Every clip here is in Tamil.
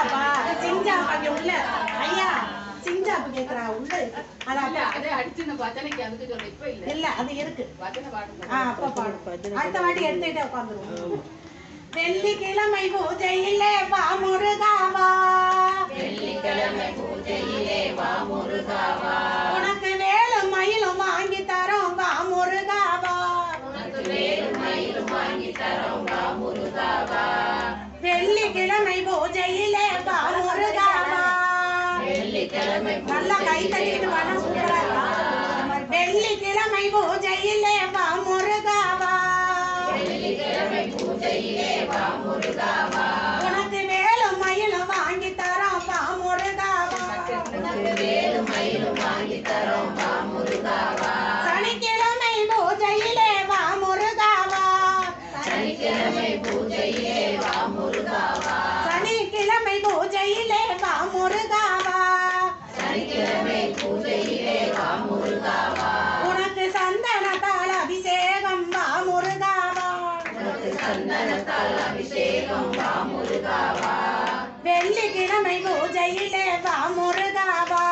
அங்க உள்ள ஐயா சிஞ்சாப்பு கேக்குறா உள்ள அதே அடிச்சு இந்த பஜனைக்கு அதுக்கு சொல்ல இப்ப இல்ல இல்ல அது இருக்கு பஜனை பாடுங்க அப்ப பாடு அடுத்த வாட்டி எடுத்துட்டே உட்கார்ந்துருவோம் வெள்ளிக்கிழமை பூஜையிலே வா முருகாவா வெள்ளிக்கிழமை பூஜையிலே வா முருகாவா உனக்கு வேலும் மயிலும் வாங்கி தரோம் வா முருகாவா உனக்கு வேலும் மயிலும் வாங்கி தரோம் வா முருகாவா வெள்ளிக்கிழமை பூஜையிலே வா முருகாவா வெள்ளிக்கிழமை நல்லா கை தட்டிட்டு வாங்க சூப்பரா வெள்ளிக்கிழமை பூஜையிலே வா முருகாவா வெள்ளிக்கிழமை பூஜையிலே வா முருகாவா உனக்கு வேலும் மயிலும் வாங்கி தரோம் வா முருகாவா உனக்கு வேலும் மயிலும் வாங்கி தரோம் வா முருகாவா சனிக்கிழமை பூஜையிலே வா முருகாவா சனிக்கிழமை பூஜையிலே வா முருகாவா சனிக்கிழமை பூஜையிலே வா முருகாவா சனிக்கிழமை பூஜையிலே வா முருகாவா உனக்கு சந்தனத்தால் அபிஷேகம் வா முருகாவா உனக்கு சந்தனத்தால் அபிஷேகம் வா முருகாவா வெள்ளிக்கிழமை பூஜையிலே வா முருகாவா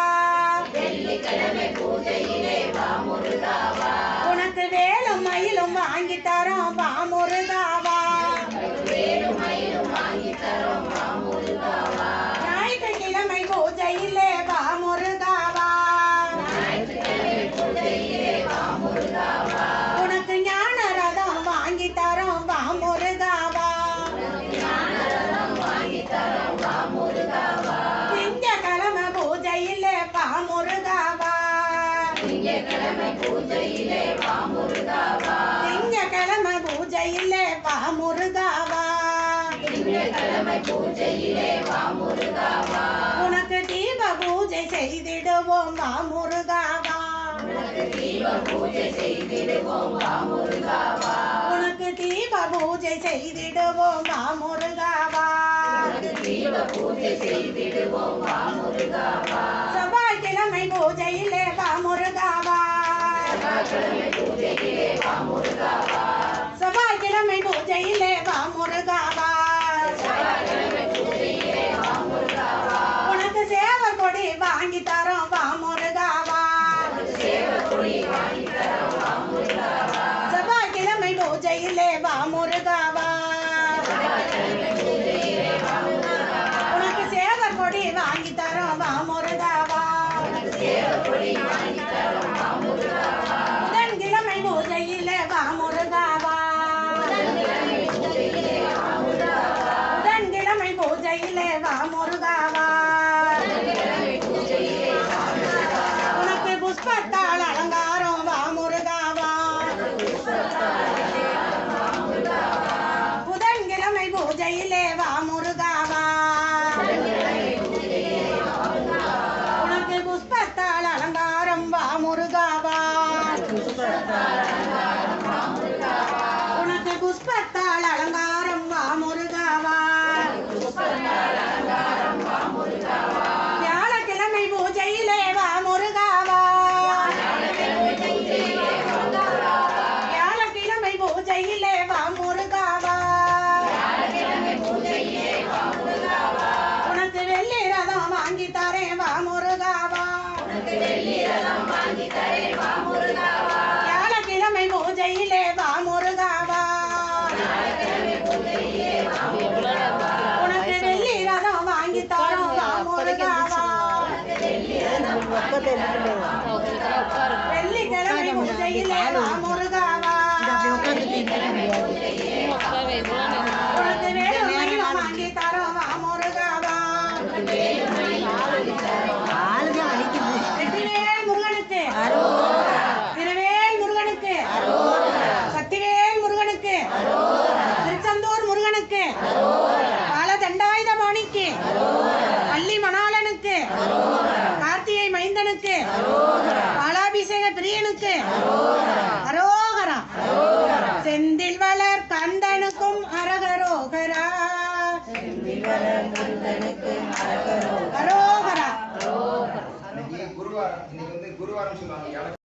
வெள்ளிக்கிழமை பூஜையிலே வா முருகாவா உனக்கு வேலும் மயிலும் வாங்கி தரோம் வா முருகாவா வேலும் மயிலும் வாங்கி தரோம் வா முருகாவா ஞாயிற்றுக்கிழமை பூஜையிலே வா முருகாவா ஞாயிற்றுக்கிழமை பூஜையிலே வா முருகாவா உனக்கு ஞான ரதம் வாங்கி தரோம் வா முருகாவா ஞானரதம் வாங்கி தரோம் வா முருகாவா திங்கக்கிழமை பூஜையிலே வா முருகாவா திங்கட்கிழமை பூஜையிலே வா முருகாவா திங்கக்கிழமை பூஜையிலே வா முருகாவா திங்கட்கிழமை பூஜையிலே வா முருகாவா உனக்கு தீப பூஜை செய்திடுவோம் வா முருகாவா உனக்கு தீப பூஜை செய்திடுவோம் வா முருகாவா உனக்கு தீப பூஜை செய்திடுவோம் வா முருகாவா உனக்கு தீப பூஜை செய்திடுவோம் வா முருகாவா செவ்வாய்க்கிழமை பூஜையிலே வா முருகாவா செவ்வாய்க்கிழமை பூஜையிலே வா முருகாவா செவ்வாய்க்கிழமை பூஜையிலே வா முருகாவா செவ்வாய்க்கிழமை பூஜையிலே வா முருகாவா உனக்கு சேவர் கொடி வாங்கி தரோம் வா முருகாவா சேவக்கொடி வாங்கி தரோம் வா முருகாவா செவ்வாய்க்கிழமை பூஜையிலே வா முருகாவா செவ்வாய்க்கிழமை பூஜையிலே வா முருகாவா உனக்கு சேவர் கொடி வாங்கி தரோம் வா முருகாவா சேவக்கொடி வாங்கி தரோம் வா முருகாவா புதன்கிழமை பூஜையிலே வா முருகாவா புதன்கிழமை பூஜையிலே வா முருகாவா புதன்கிழமை பூஜையிலே வா முருகாவா புதன்கிழமை பூஜையிலே வா முருகாவா உனக்கு புஷ்பத்தால் அலங்காரம் வா முருகாவா புதன்கிழமை பூஜையிலே வா முருகாவா புதன்கிழமை பூஜையிலே வா முருகாவா உனக்கு புஷ்பத்தால் அலங்காரம் வா முருகாவா உனக்கு புஷ்பத்தால் அலங்காரம் வா முருகாவா வியாழக்கிழமை பூஜையிலே வா முருகாவா வியாழக்கிழமை பூஜையிலே வா முருகாவா உனக்கு வெள்ளி ரதம் வாங்கி தரேன் வா முருகாவா வியாழக்கிழமை பூஜையிலே வா முருகாவா உனக்கு வெள்ளி ரதம் வாங்கி தரோம் வா முருகாவா வெள்ளிக்கிழமை பூஜையிலே வா முருகாவா உனக்கு வேலும் மயிலும் வாங்கி தரோம் வா முருகாவா வெற்றிவேல் முருகனுக்கு திருவேல் முருகனுக்கு சக்திவேல் முருகனுக்கு திருச்செந்தூர் முருகனுக்கு பாலதண்டாயுதபாணிக்கு பள்ளி மணாளனுக்கு கார்த்திகை மைந்தனுக்கு பாலாபிஷேக பிரியனுக்கு அரோகரா செந்தில் வளர் கந்தனுக்கும் அரகரோகரா அரோகரா இன்னைக்கு குருவாரம் சொல்லுவாங்க